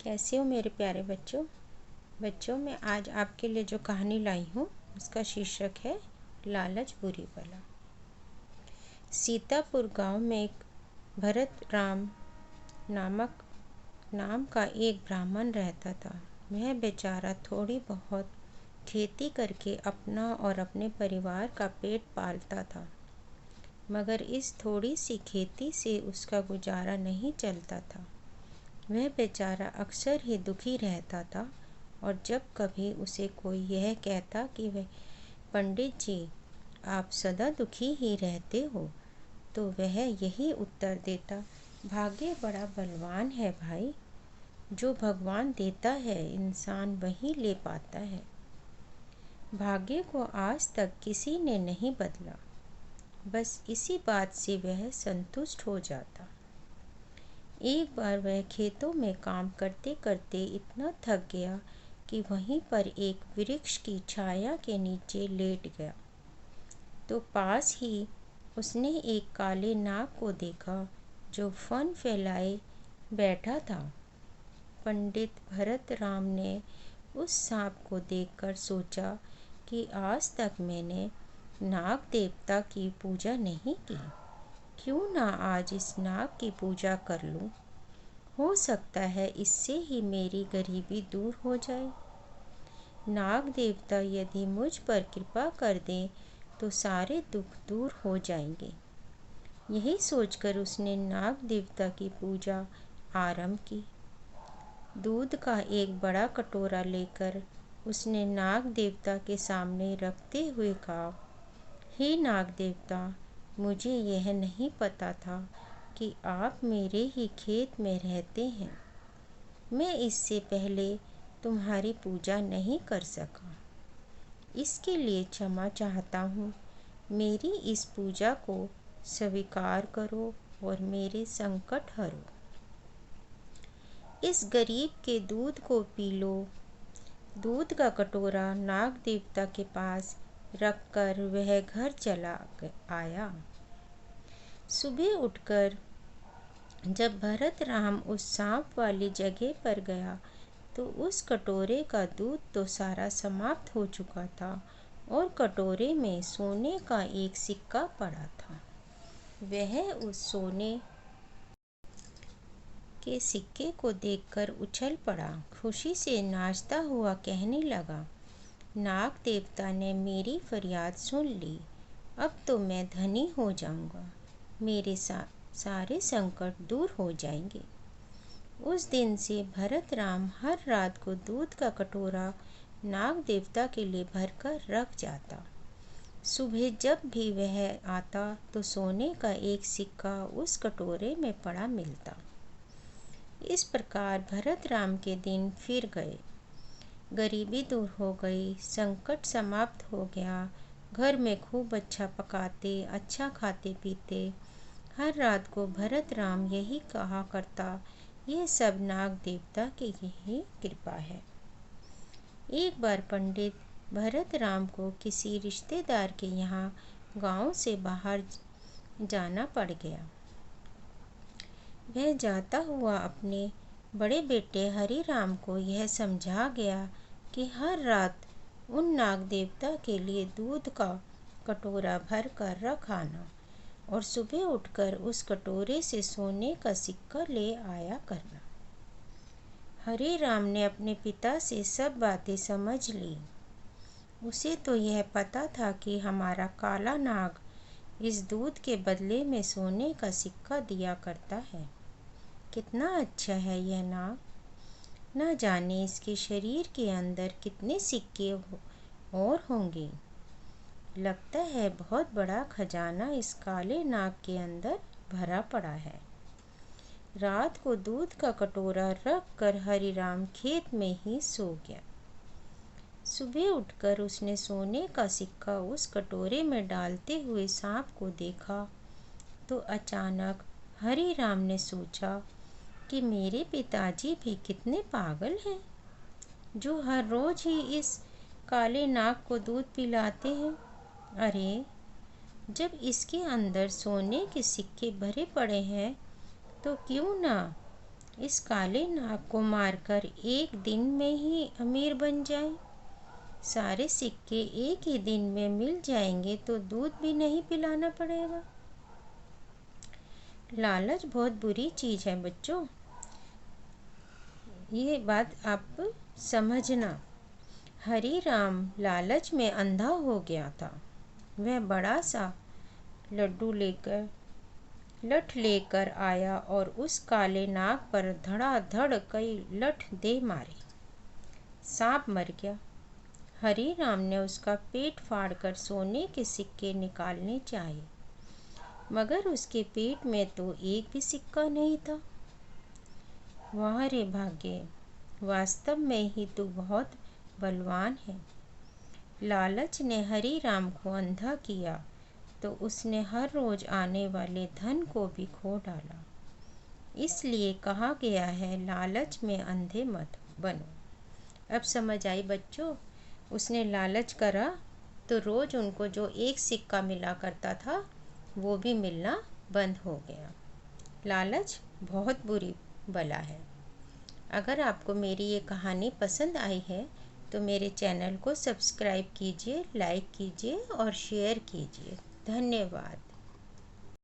कैसे हो मेरे प्यारे बच्चों मैं आज आपके लिए जो कहानी लाई हूँ उसका शीर्षक है लालच बुरी बला। सीतापुर गांव में एक भरत राम नामक नाम का एक ब्राह्मण रहता था। वह बेचारा थोड़ी बहुत खेती करके अपना और अपने परिवार का पेट पालता था, मगर इस थोड़ी सी खेती से उसका गुजारा नहीं चलता था। वह बेचारा अक्सर ही दुखी रहता था और जब कभी उसे कोई यह कहता कि वह पंडित जी आप सदा दुखी ही रहते हो, तो वह यही उत्तर देता, भाग्य बड़ा बलवान है भाई, जो भगवान देता है इंसान वही ले पाता है। भाग्य को आज तक किसी ने नहीं बदला। बस इसी बात से वह संतुष्ट हो जाता। एक बार वह खेतों में काम करते करते इतना थक गया कि वहीं पर एक वृक्ष की छाया के नीचे लेट गया, तो पास ही उसने एक काले नाग को देखा जो फन फैलाए बैठा था। पंडित भरत राम ने उस सांप को देखकर सोचा कि आज तक मैंने नाग देवता की पूजा नहीं की, क्यों ना आज इस नाग की पूजा कर लूं। हो सकता है इससे ही मेरी गरीबी दूर हो जाए। नाग देवता यदि मुझ पर कृपा कर दें तो सारे दुख दूर हो जाएंगे। यही सोचकर उसने नाग देवता की पूजा आरंभ की। दूध का एक बड़ा कटोरा लेकर उसने नाग देवता के सामने रखते हुए कहा, हे नाग देवता, मुझे यह नहीं पता था कि आप मेरे ही खेत में रहते हैं। मैं इससे पहले तुम्हारी पूजा नहीं कर सका। इसके लिए क्षमा चाहता हूँ। मेरी इस पूजा को स्वीकार करो और मेरे संकट हरो। इस गरीब के दूध को पी लो। दूध का कटोरा नाग देवता के पास रखकर वह घर चला आया। सुबह उठकर जब भरत राम उस सांप वाली जगह पर गया तो उस कटोरे का दूध तो सारा समाप्त हो चुका था और कटोरे में सोने का एक सिक्का पड़ा था। वह उस सोने के सिक्के को देखकर उछल पड़ा, खुशी से नाचता हुआ कहने लगा, नाग देवता ने मेरी फरियाद सुन ली। अब तो मैं धनी हो जाऊंगा। मेरे सारे संकट दूर हो जाएंगे। उस दिन से भरत राम हर रात को दूध का कटोरा नाग देवता के लिए भरकर रख जाता। सुबह जब भी वह आता तो सोने का एक सिक्का उस कटोरे में पड़ा मिलता। इस प्रकार भरत राम के दिन फिर गए। गरीबी दूर हो गई, संकट समाप्त हो गया। घर में खूब अच्छा पकाते, अच्छा खाते पीते। हर रात को भरत राम यही कहा करता, यह सब नाग देवता की ही कृपा है। एक बार पंडित भरत राम को किसी रिश्तेदार के यहाँ गांव से बाहर जाना पड़ गया। वह जाता हुआ अपने बड़े बेटे हरि राम को यह समझा गया कि हर रात उन नाग देवता के लिए दूध का कटोरा भर कर रख आना और सुबह उठकर उस कटोरे से सोने का सिक्का ले आया करना। हरि राम ने अपने पिता से सब बातें समझ ली। उसे तो यह पता था कि हमारा काला नाग इस दूध के बदले में सोने का सिक्का दिया करता है। कितना अच्छा है यह नाग। न जाने इसके शरीर के अंदर कितने सिक्के और होंगे। लगता है बहुत बड़ा खजाना इस काले नाग के अंदर भरा पड़ा है। रात को दूध का कटोरा रख कर हरि राम खेत में ही सो गया। सुबह उठकर उसने सोने का सिक्का उस कटोरे में डालते हुए सांप को देखा तो अचानक हरि राम ने सोचा कि मेरे पिताजी भी कितने पागल हैं, जो हर रोज ही इस काले नाग को दूध पिलाते हैं। अरे, जब इसके अंदर सोने के सिक्के भरे पड़े हैं तो क्यों ना इस काले नाग को मारकर एक दिन में ही अमीर बन जाए। सारे सिक्के एक ही दिन में मिल जाएंगे तो दूध भी नहीं पिलाना पड़ेगा। लालच बहुत बुरी चीज़ है बच्चों, ये बात आप समझना। हरी राम लालच में अंधा हो गया था। वह बड़ा सा लठ लेकर आया और उस काले नाग पर धड़ाधड़ कई लठ दे मारे। सांप मर गया। हरी राम ने उसका पेट फाड़कर सोने के सिक्के निकालने चाहे, मगर उसके पेट में तो एक भी सिक्का नहीं था। वाह रे भाग्य, वास्तव में ही तू बहुत बलवान है। लालच ने हरी राम को अंधा किया तो उसने हर रोज आने वाले धन को भी खो डाला। इसलिए कहा गया है, लालच में अंधे मत बनो। अब समझ आई बच्चों? उसने लालच करा तो रोज उनको जो एक सिक्का मिला करता था वो भी मिलना बंद हो गया। लालच बहुत बुरी बला है। अगर आपको मेरी ये कहानी पसंद आई है तो मेरे चैनल को सब्सक्राइब कीजिए, लाइक कीजिए और शेयर कीजिए। धन्यवाद।